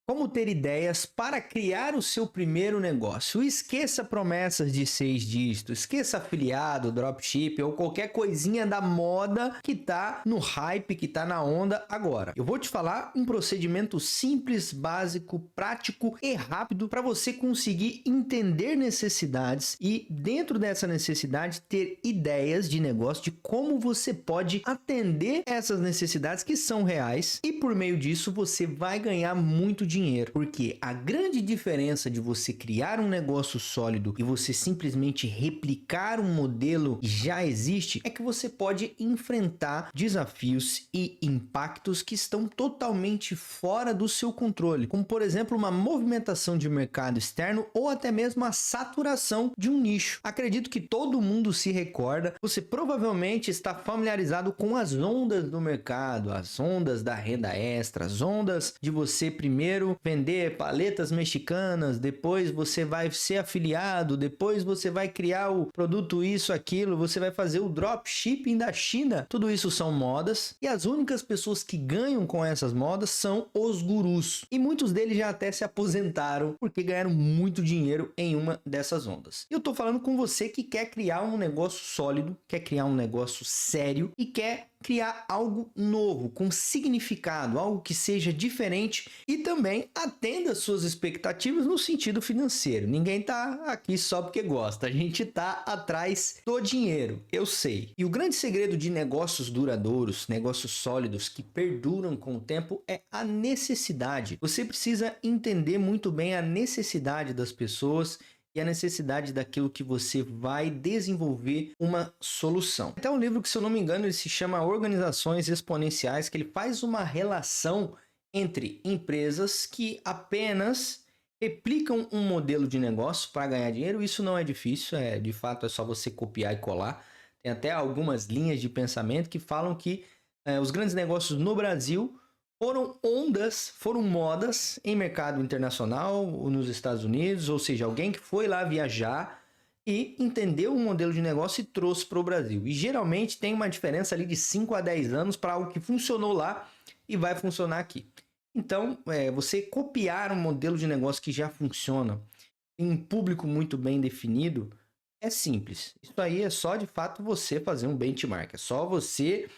Como ter ideias para criar o seu primeiro negócio? Esqueça promessas de 6 dígitos, esqueça afiliado, dropship ou qualquer coisinha da moda que tá no hype, que tá na onda agora. Eu vou te falar um procedimento simples, básico, prático e rápido para você conseguir entender necessidades e dentro dessa necessidade ter ideias de negócio de como você pode atender essas necessidades que são reais e por meio disso você vai ganhar muito dinheiro, porque a grande diferença de você criar um negócio sólido e você simplesmente replicar um modelo que já existe é que você pode enfrentar desafios e impactos que estão totalmente fora do seu controle, como por exemplo uma movimentação de mercado externo ou até mesmo a saturação de um nicho. Acredito que todo mundo se recorda, você provavelmente está familiarizado com as ondas do mercado, as ondas da renda extra, as ondas de você primeiro vender paletas mexicanas, depois você vai ser afiliado, depois você vai criar o produto isso, aquilo, você vai fazer o dropshipping da China. Tudo isso são modas e as únicas pessoas que ganham com essas modas são os gurus. E muitos deles já até se aposentaram porque ganharam muito dinheiro em uma dessas ondas. Eu tô falando com você que quer criar um negócio sólido, quer criar um negócio sério e quer criar algo novo, com significado, algo que seja diferente e também atenda às suas expectativas no sentido financeiro. Ninguém tá aqui só porque gosta, a gente tá atrás do dinheiro, eu sei. E o grande segredo de negócios duradouros, negócios sólidos que perduram com o tempo é a necessidade. Você precisa entender muito bem a necessidade das pessoas e a necessidade daquilo que você vai desenvolver uma solução. Até um livro que, se eu não me engano, ele se chama Organizações Exponenciais, que ele faz uma relação entre empresas que apenas replicam um modelo de negócio para ganhar dinheiro. Isso não é difícil, de fato é só você copiar e colar. Tem até algumas linhas de pensamento que falam que os grandes negócios no Brasil foram ondas, foram modas em mercado internacional, nos Estados Unidos, ou seja, alguém que foi lá viajar e entendeu o modelo de negócio e trouxe para o Brasil. E geralmente tem uma diferença ali de 5 a 10 anos para algo que funcionou lá e vai funcionar aqui. Então, você copiar um modelo de negócio que já funciona em um público muito bem definido é simples. Isso aí é só de fato você fazer um benchmark, é só você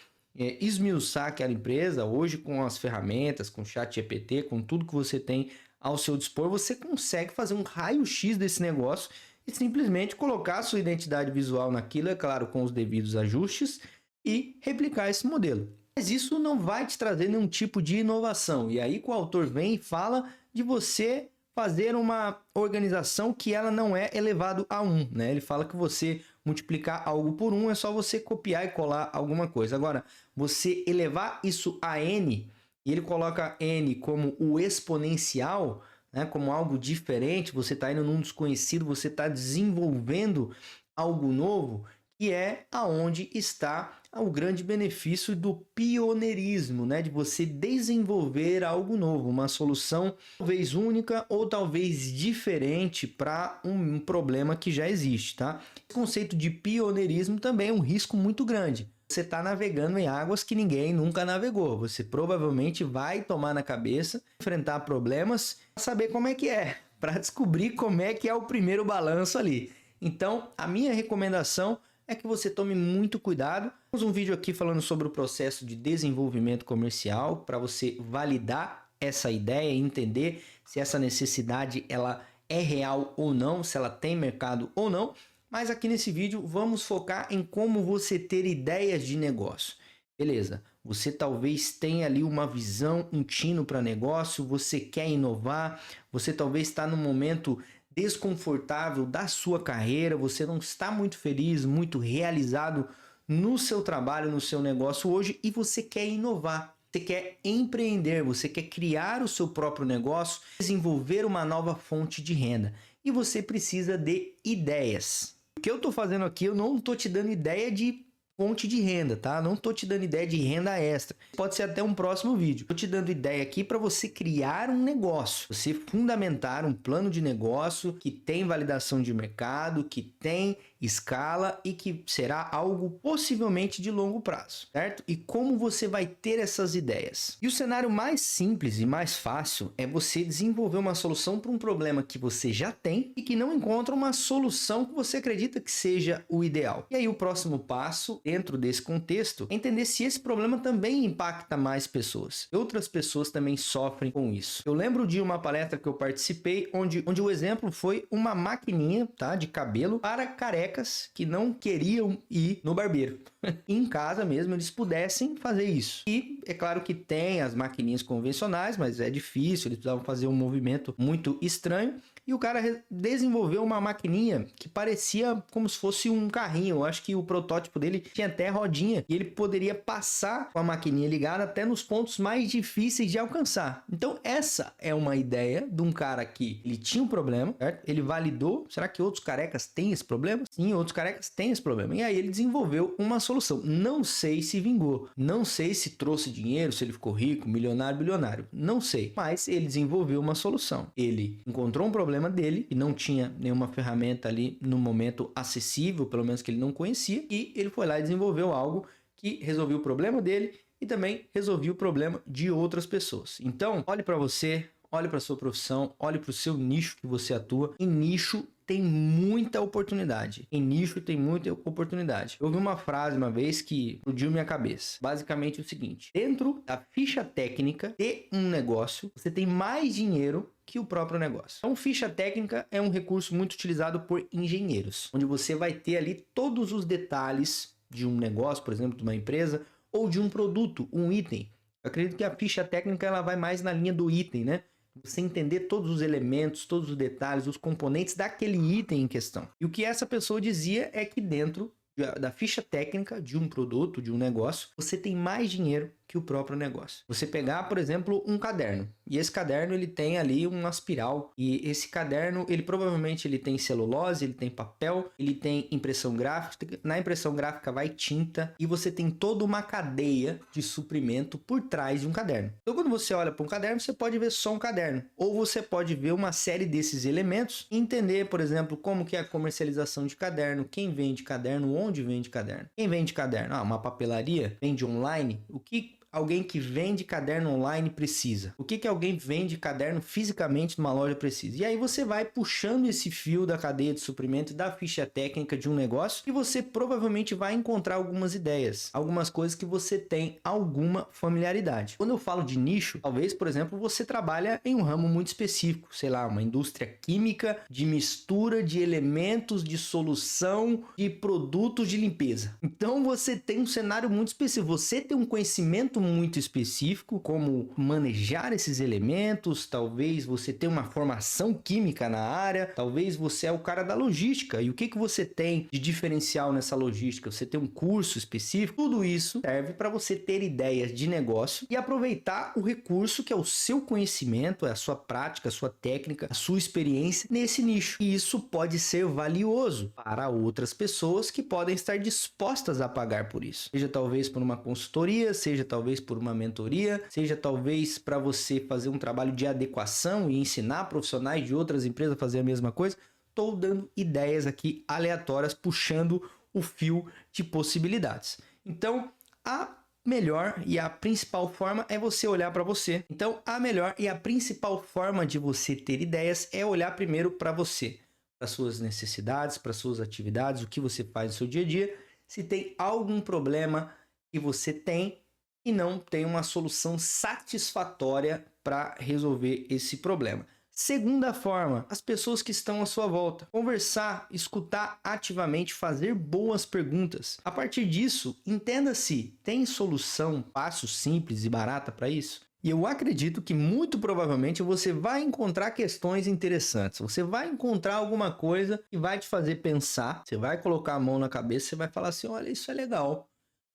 esmiuçar aquela empresa. Hoje com as ferramentas, com o ChatGPT, com tudo que você tem ao seu dispor, você consegue fazer um raio-x desse negócio e simplesmente colocar a sua identidade visual naquilo, é claro, com os devidos ajustes e replicar esse modelo. Mas isso não vai te trazer nenhum tipo de inovação. E aí que o autor vem e fala de você fazer uma organização que ela não é elevado a 1, né? Ele fala que você multiplicar algo por 1 é só você copiar e colar alguma coisa. Agora, você elevar isso a n, e ele coloca n como o exponencial, né? Como algo diferente, você está indo num desconhecido, você está desenvolvendo algo novo, que é aonde está o grande benefício do pioneirismo, né? De você desenvolver algo novo, uma solução talvez única ou talvez diferente para um problema que já existe, tá? O conceito de pioneirismo também é um risco muito grande. Você está navegando em águas que ninguém nunca navegou. Você provavelmente vai tomar na cabeça, enfrentar problemas, saber como é que é, para descobrir como é que é o primeiro balanço ali. Então, a minha recomendação é que você tome muito cuidado. Temos um vídeo aqui falando sobre o processo de desenvolvimento comercial para você validar essa ideia e entender se essa necessidade ela é real ou não, se ela tem mercado ou não. Mas aqui nesse vídeo vamos focar em como você ter ideias de negócio. Beleza, você talvez tenha ali uma visão, um tino para negócio, você quer inovar, você talvez está num momento desconfortável da sua carreira, você não está muito feliz, muito realizado no seu trabalho, no seu negócio hoje e você quer inovar, você quer empreender, você quer criar o seu próprio negócio, desenvolver uma nova fonte de renda e você precisa de ideias. O que eu estou fazendo aqui, eu não estou te dando ideia de fonte de renda, tá? Não tô te dando ideia de renda extra. Pode ser até um próximo vídeo. Tô te dando ideia aqui para você criar um negócio, você fundamentar um plano de negócio que tem validação de mercado, que tem escala e que será algo possivelmente de longo prazo, certo? E como você vai ter essas ideias? E o cenário mais simples e mais fácil é você desenvolver uma solução para um problema que você já tem e que não encontra uma solução que você acredita que seja o ideal. E aí o próximo passo, dentro desse contexto, é entender se esse problema também impacta mais pessoas. Outras pessoas também sofrem com isso. Eu lembro de uma palestra que eu participei, onde o exemplo foi uma maquininha, tá, de cabelo para carecas que não queriam ir no barbeiro. Em casa mesmo eles pudessem fazer isso. E é claro que tem as maquininhas convencionais, mas é difícil, eles precisavam fazer um movimento muito estranho. E o cara desenvolveu uma maquininha que parecia como se fosse um carrinho. Eu acho que o protótipo dele tinha até rodinha. E ele poderia passar com a maquininha ligada até nos pontos mais difíceis de alcançar. Então essa é uma ideia de um cara que ele tinha um problema, certo? Ele validou. Será que outros carecas têm esse problema? Sim, outros carecas têm esse problema. E aí ele desenvolveu uma solução. Não sei se vingou. Não sei se trouxe dinheiro, se ele ficou rico, milionário, bilionário. Não sei. Mas ele desenvolveu uma solução. Ele encontrou um problema dele e não tinha nenhuma ferramenta ali no momento acessível, pelo menos que ele não conhecia, e ele foi lá e desenvolveu algo que resolveu o problema dele e também resolveu o problema de outras pessoas. Então, olhe para você, olhe para sua profissão, olhe para o seu nicho que você atua. Em nicho tem muita oportunidade. Em nicho tem muita oportunidade. Eu ouvi uma frase uma vez que explodiu minha cabeça. Basicamente o seguinte: dentro da ficha técnica de um negócio, você tem mais dinheiro que o próprio negócio. Então, ficha técnica é um recurso muito utilizado por engenheiros, onde você vai ter ali todos os detalhes de um negócio, por exemplo, de uma empresa, ou de um produto, um item. Eu acredito que a ficha técnica ela vai mais na linha do item, né? Você entender todos os elementos, todos os detalhes, os componentes daquele item em questão. E o que essa pessoa dizia é que dentro da ficha técnica de um produto, de um negócio, você tem mais dinheiro que o próprio negócio. Você pegar, por exemplo, um caderno, e esse caderno ele tem ali uma espiral, e esse caderno, ele provavelmente ele tem celulose, ele tem papel, ele tem impressão gráfica, na impressão gráfica vai tinta, e você tem toda uma cadeia de suprimento por trás de um caderno. Então quando você olha para um caderno, você pode ver só um caderno, ou você pode ver uma série desses elementos e entender, por exemplo, como que é a comercialização de caderno, quem vende caderno, onde vende caderno. Quem vende caderno? Uma papelaria? Vende online? O que alguém que vende caderno online precisa? O que alguém vende caderno fisicamente numa loja precisa? E aí você vai puxando esse fio da cadeia de suprimento da ficha técnica de um negócio e você provavelmente vai encontrar algumas ideias, algumas coisas que você tem alguma familiaridade. Quando eu falo de nicho, talvez, por exemplo, você trabalha em um ramo muito específico, sei lá, uma indústria química de mistura de elementos de solução de produtos de limpeza. Então você tem um cenário muito específico, você tem um conhecimento muito específico, como manejar esses elementos, talvez você tenha uma formação química na área, talvez você é o cara da logística, e o que você tem de diferencial nessa logística? Você tem um curso específico? Tudo isso serve para você ter ideias de negócio e aproveitar o recurso que é o seu conhecimento, a sua prática, a sua técnica, a sua experiência nesse nicho. E isso pode ser valioso para outras pessoas que podem estar dispostas a pagar por isso. Seja talvez por uma consultoria, seja talvez por uma mentoria, seja talvez para você fazer um trabalho de adequação e ensinar profissionais de outras empresas a fazer a mesma coisa. Estou dando ideias aqui aleatórias, puxando o fio de possibilidades. Então, a melhor e a principal forma é você olhar para você. Então, a melhor e a principal forma de você ter ideias é olhar primeiro para você, para suas necessidades, para suas atividades, o que você faz no seu dia a dia, se tem algum problema que você tem e não tem uma solução satisfatória para resolver esse problema. Segunda forma, as pessoas que estão à sua volta. Conversar, escutar ativamente, fazer boas perguntas. A partir disso, entenda se tem solução fácil, simples e barata para isso. E eu acredito que muito provavelmente você vai encontrar questões interessantes. Você vai encontrar alguma coisa que vai te fazer pensar. Você vai colocar a mão na cabeça e vai falar assim, olha, isso é legal.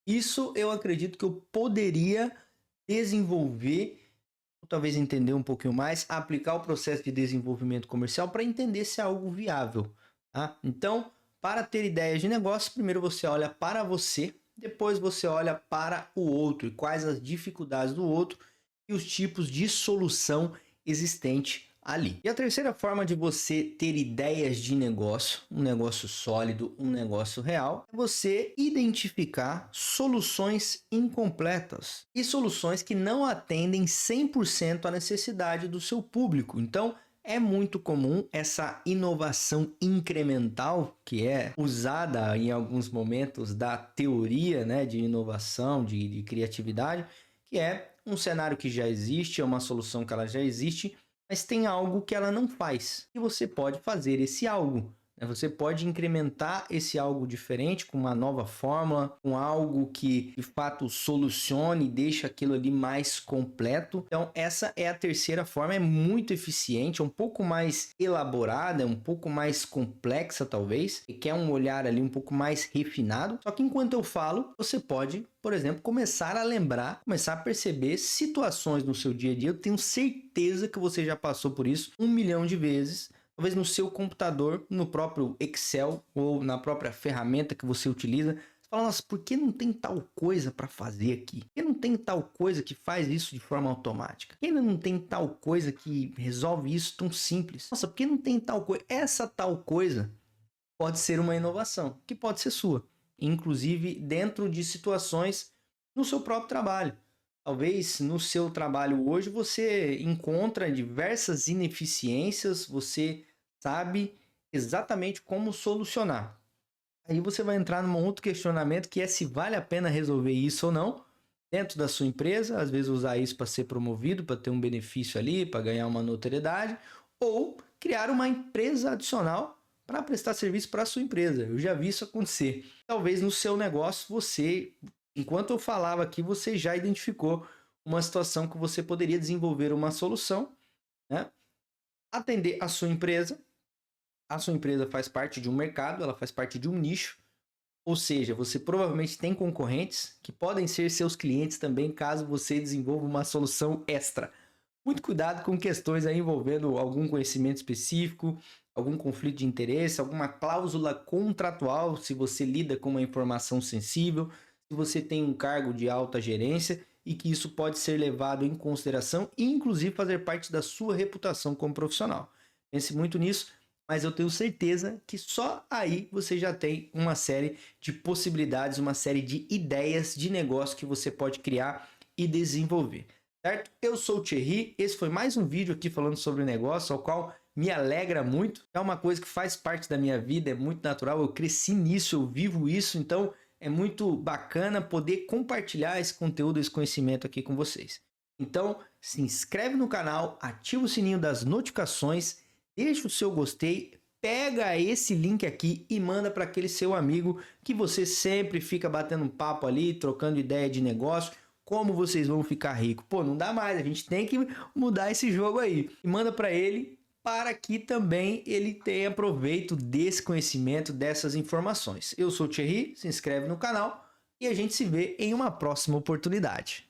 Isso eu acredito que eu poderia desenvolver, ou talvez entender um pouquinho mais, aplicar o processo de desenvolvimento comercial para entender se é algo viável. Tá? Então, para ter ideias de negócio, primeiro você olha para você, depois você olha para o outro e quais as dificuldades do outro e os tipos de solução existente ali. E a terceira forma de você ter ideias de negócio, um negócio sólido, um negócio real, é você identificar soluções incompletas e soluções que não atendem 100% à necessidade do seu público. Então, é muito comum essa inovação incremental, que é usada em alguns momentos da teoria, né, de inovação, de criatividade, que é um cenário que já existe, é uma solução que ela já existe, mas tem algo que ela não faz. E você pode fazer esse algo. Você pode incrementar esse algo diferente com uma nova fórmula, com algo que de fato solucione e deixe aquilo ali mais completo. Então essa é a terceira forma, é muito eficiente, é um pouco mais elaborada, é um pouco mais complexa talvez, e quer um olhar ali um pouco mais refinado. Só que enquanto eu falo, você pode, por exemplo, começar a lembrar, começar a perceber situações no seu dia a dia. Eu tenho certeza que você já passou por isso 1 milhão de vezes. Talvez no seu computador, no próprio Excel ou na própria ferramenta que você utiliza. Você fala, nossa, por que não tem tal coisa para fazer aqui? Por que não tem tal coisa que faz isso de forma automática? Por que não tem tal coisa que resolve isso tão simples? Nossa, por que não tem tal coisa? Essa tal coisa pode ser uma inovação, que pode ser sua. Inclusive dentro de situações no seu próprio trabalho. Talvez no seu trabalho hoje você encontra diversas ineficiências, você sabe exatamente como solucionar. Aí você vai entrar num outro questionamento que é se vale a pena resolver isso ou não dentro da sua empresa, às vezes usar isso para ser promovido, para ter um benefício ali, para ganhar uma notoriedade, ou criar uma empresa adicional para prestar serviço para a sua empresa. Eu já vi isso acontecer. Talvez no seu negócio você, enquanto eu falava aqui, você já identificou uma situação que você poderia desenvolver uma solução, né? Atender a sua empresa. A sua empresa faz parte de um mercado, ela faz parte de um nicho. Ou seja, você provavelmente tem concorrentes que podem ser seus clientes também, caso você desenvolva uma solução extra. Muito cuidado com questões aí envolvendo algum conhecimento específico, algum conflito de interesse, alguma cláusula contratual, se você lida com uma informação sensível, se você tem um cargo de alta gerência e que isso pode ser levado em consideração e inclusive fazer parte da sua reputação como profissional. Pense muito nisso, mas eu tenho certeza que só aí você já tem uma série de possibilidades, uma série de ideias de negócio que você pode criar e desenvolver. Certo? Eu sou o Thierry, esse foi mais um vídeo aqui falando sobre negócio, ao qual me alegra muito, é uma coisa que faz parte da minha vida, é muito natural, eu cresci nisso, eu vivo isso, então é muito bacana poder compartilhar esse conteúdo, esse conhecimento aqui com vocês. Então, se inscreve no canal, ativa o sininho das notificações, deixa o seu gostei, pega esse link aqui e manda para aquele seu amigo que você sempre fica batendo um papo ali, trocando ideia de negócio. Como vocês vão ficar ricos? Pô, não dá mais, a gente tem que mudar esse jogo aí. E manda para ele para que também ele tenha proveito desse conhecimento, dessas informações. Eu sou o Thierry, se inscreve no canal e a gente se vê em uma próxima oportunidade.